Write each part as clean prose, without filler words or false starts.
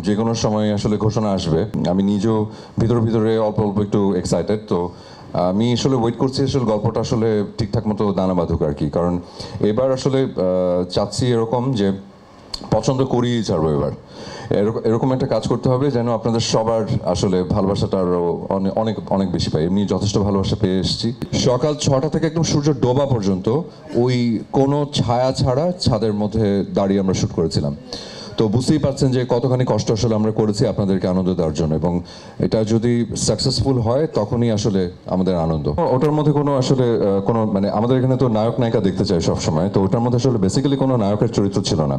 যে কোনো সময় আসলে ঘোষণা আসবে। আমি নিজেও ভিতরে ভিতরে অল্প অল্প একটু এক্সাইটেড। তো আমি আসলে ওয়েট করছি আসলে গল্পটা আসলে ঠিকঠাক মতো দানা বাঁধুক আর কি। কারণ এবার আসলে চাচ্ছি এরকম যে পছন্দ করিয়ে ছাড়বো এবার। এরকম এরকম একটা কাজ করতে হবে যেন আপনাদের সবার আসলে ভালোবাসাটা আরও অনেক অনেক অনেক বেশি পাই। এমনি যথেষ্ট ভালোবাসা পেয়ে এসেছি। সকাল 6টা থেকে একদম সূর্য ডোবা পর্যন্ত ওই কোনো ছায়া ছাড়া ছাদের মধ্যে দাঁড়িয়ে আমরা শ্যুট করেছিলাম। তো বুঝতেই পারছেন যে কতখানি কষ্ট আসলে আমরা করেছি আপনাদেরকে আনন্দ দেওয়ার জন্য, এবং এটা যদি সাকসেসফুল হয় তখনই আসলে আমাদের আনন্দ। ওটার মধ্যে কোনো আসলে কোনো মানে আমাদের এখানে তো নায়ক নায়িকা দেখতে চাই সবসময়, তো ওটার মধ্যে আসলে বেসিক্যালি কোনো নায়কের চরিত্র ছিল না।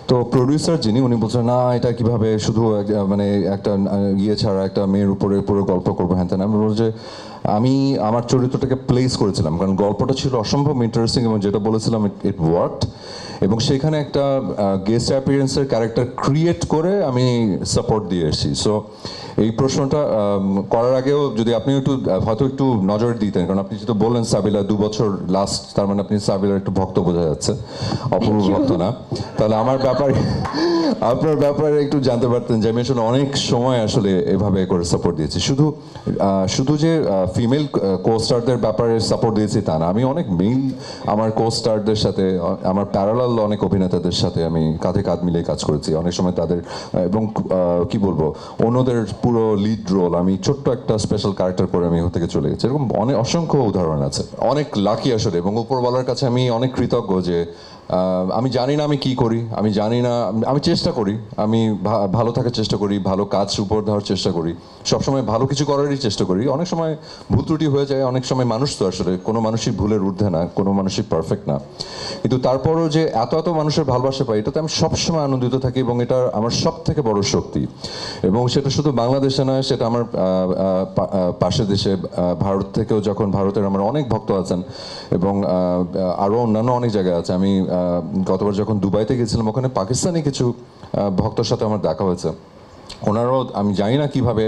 তো প্রডিউসার যিনি উনি বলছেন না এটা কিভাবে শুধু মানে একটা ইয়ে ছাড়া একটা মেয়ের উপরে পুরো গল্প করবো হ্যান তেন। আমি বলছি যে আমি আমার চরিত্রটাকে প্লেস করেছিলাম, কারণ গল্পটা ছিল অসম্ভব ইন্টারেস্টিং এবং যেটা বলেছিলাম ইট ওয়ার্কড। এবং সেখানে একটা গেস্ট অ্যাপিয়ারেন্সের ক্যারেক্টার ক্রিয়েট করে আমি সাপোর্ট দিয়ে এসেছি। সো এই প্রশ্নটা করার আগেও যদি আপনি একটু হয়তো একটু নজর দিতেন, কারণ আপনি যেহেতু বললেন সাবিলা 2 বছর লাস্ট, তার মানে আপনি সাবিলার একটু ভক্ত বোঝা যাচ্ছে, অপূর্ব ভক্ত না। তাহলে আমার ব্যাপারে আপনার ব্যাপারে একটু জানতে পারতেন যে আমি আসলে অনেক সময় আসলে এভাবে করে সাপোর্ট দিয়েছি। শুধু যে ফিমেল কোস্টারদের ব্যাপারে সাপোর্ট দিয়েছি তা না, আমি অনেক মেল আমার কোস্টারদের সাথে, আমার প্যারালাল অনেক অভিনেতাদের সাথে আমি কাঁধে কাঁধ মিলিয়ে কাজ করেছি অনেক সময় তাদের। এবং কি বলবো, অন্যদের পুরো লিড রোল আমি ছোট্ট একটা স্পেশাল ক্যারেক্টার করে আমি থেকে চলে গেছি। এরকম অনেক অসংখ্য উদাহরণ আছে। অনেক লাকি আসলে, এবং উপরওয়ালার কাছে আমি অনেক কৃতজ্ঞ যে আমি জানি না আমি কি করি, আমি জানি না, আমি চেষ্টা করি, আমি ভালো থাকার চেষ্টা করি, ভালো কাজ উপর দেওয়ার চেষ্টা করি, সবসময় ভালো কিছু করারই চেষ্টা করি। অনেক সময় ভুল ত্রুটি হয়ে যায়, অনেক সময় মানুষ তো আসলে কোনো মানুষই ভুলের ঊর্ধ্বে না, কোনো মানুষই পারফেক্ট না। কিন্তু তারপরও যে এত এত মানুষের ভালোবাসা পাই, এটাতে আমি সবসময় আনন্দিত থাকি এবং এটা আমার সব থেকে বড় শক্তি। এবং সেটা শুধু বাংলাদেশে নয়, সেটা আমার পাশের দেশে ভারত থেকেও, যখন ভারতের আমার অনেক ভক্ত আছেন এবং আরও অন্যান্য অনেক জায়গায় আছে। আমি গতবার যখন দুবাইতে গেছিলাম, ওখানে পাকিস্তানি কিছু ভক্তর সাথে আমার দেখা হয়েছে। ওনারাও আমি জানি না কিভাবে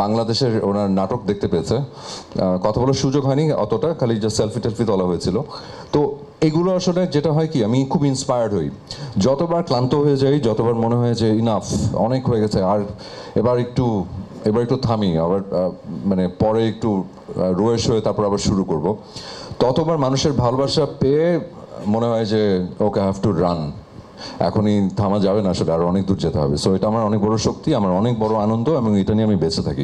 বাংলাদেশের ওনার নাটক দেখতে পেয়েছে। কথা বলার সুযোগ হয়নি অতটা, খালি যে সেলফি টেলফি তোলা হয়েছিল। তো এগুলো আসলে যেটা হয় কি, আমি খুব ইন্সপায়ার্ড হই। যতবার ক্লান্ত হয়ে যাই, যতবার মনে হয় যে ইনাফ, অনেক হয়ে গেছে, আর এবার একটু থামি, আবার মানে পরে একটু রোয়েশ হয়ে তারপর আবার শুরু করব, ততবার মানুষের ভালোবাসা পেয়ে মনে হয় যে ওকে হ্যাভ টু রান, এখনই থামা যাবে না আসলে, আরো অনেক দূর যেতে হবে। সো এটা আমার অনেক বড় শক্তি, আমার অনেক বড় আনন্দ, এবং এটা নিয়ে আমি বেঁচে থাকি।